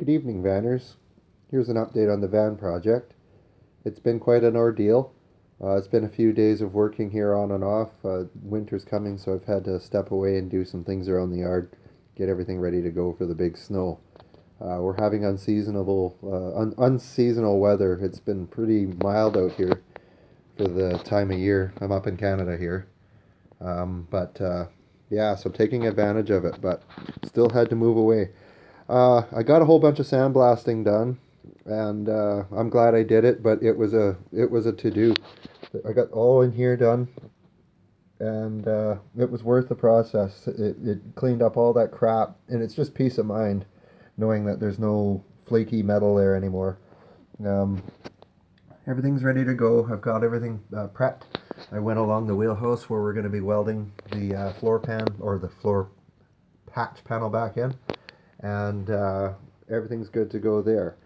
Good evening, Vanners. Here's an update on the van project. It's been quite an ordeal. It's been a few days of working here on and off. Winter's coming, so I've had to step away and do some things around the yard, get everything ready to go for the big snow. We're having unseasonal weather. It's been pretty mild out here for the time of year. I'm up in Canada here. Yeah, so taking advantage of it, but still had to move away. I got a whole bunch of sandblasting done, and I'm glad I did it. But it was a to do. I got all in here done, and it was worth the process. It cleaned up all that crap, and it's just peace of mind knowing that there's no flaky metal there anymore. Um, Everything's ready to go. I've got everything prepped. I went along the wheelhouse where we're going to be welding the floor pan or the floor patch panel back in, and everything's good to go there.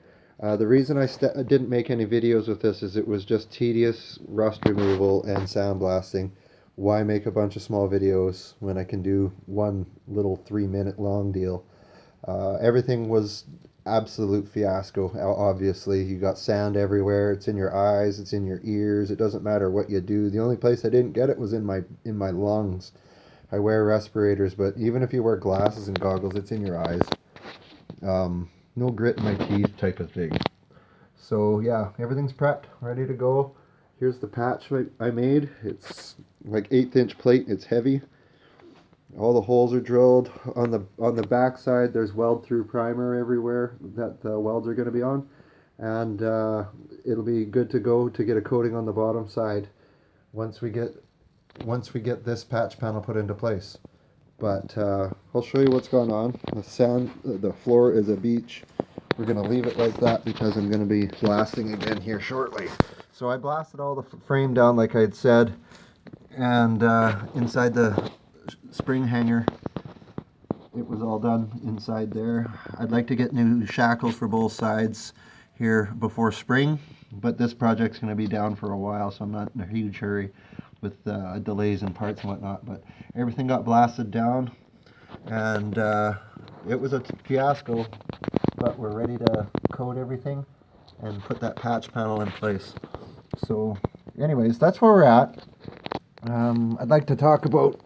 The reason I didn't make any videos with this is it was just tedious rust removal and sandblasting. Why make a bunch of small videos when I can do one little 3-minute long deal? Everything was absolute fiasco. Obviously, you got sand everywhere. It's in your eyes, it's in your ears. It doesn't matter what you do. The only place I didn't get it was in my lungs. I wear respirators, but even if you wear glasses and goggles, it's in your eyes. No grit in my teeth type of thing. So yeah, everything's prepped, ready to go. Here's the patch I made. It's like 1/8 inch plate. It's heavy. All the holes are drilled. On the back side, there's weld through primer everywhere that the welds are going to be on, and it'll be good to go to get a coating on the bottom side once we get this patch panel put into place. But I'll show you what's going on. The floor is a beach. We're going to leave it like that because I'm going to be blasting again here shortly. So I blasted all the frame down like I had said, and inside the spring hanger, it was all done inside there. I'd like to get new shackles for both sides here before spring, but this project's going to be down for a while, so I'm not in a huge hurry with delays in parts and whatnot. But everything got blasted down, and it was a fiasco, but we're ready to coat everything and put that patch panel in place. So anyways, that's where we're at. I'd like to talk about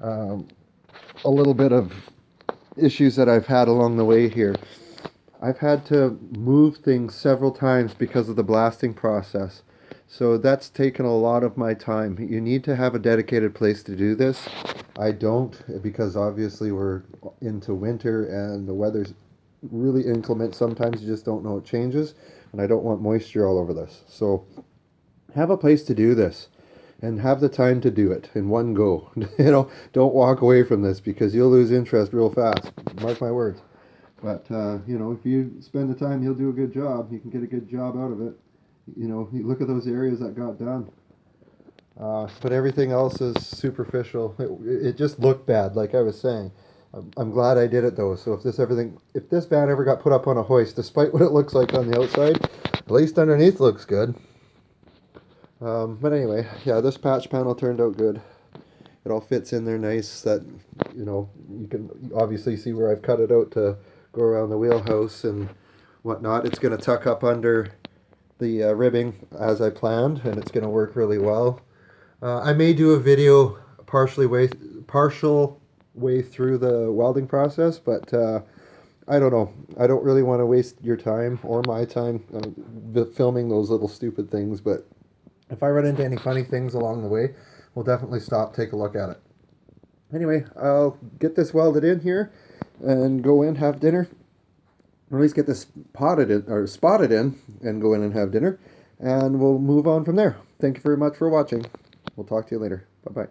a little bit of issues that I've had along the way here. I've had to move things several times because of the blasting process. So that's taken a lot of my time. You need to have a dedicated place to do this. I don't, because obviously we're into winter and the weather's really inclement. Sometimes you just don't know it changes, and I don't want moisture all over this. So have a place to do this and have the time to do it in one go. Don't walk away from this because you'll lose interest real fast. Mark my words. But if you spend the time, you'll do a good job. You can get a good job out of it. You look at those areas that got done. But everything else is superficial. It just looked bad, like I was saying. I'm glad I did it though. So if this van ever got put up on a hoist, despite what it looks like on the outside, at least underneath looks good. But anyway, yeah, this patch panel turned out good. It all fits in there nice. That you can obviously see where I've cut it out to go around the wheelhouse and whatnot. It's going to tuck up under the ribbing as I planned, and it's going to work really well. I may do a video partial way through the welding process, but I don't know. I don't really want to waste your time or my time filming those little stupid things, but if I run into any funny things along the way, we'll definitely stop, take a look at it. Anyway, I'll get this welded in here and go in, have dinner. Or at least get this spotted in and go in and have dinner. And we'll move on from there. Thank you very much for watching. We'll talk to you later. Bye-bye.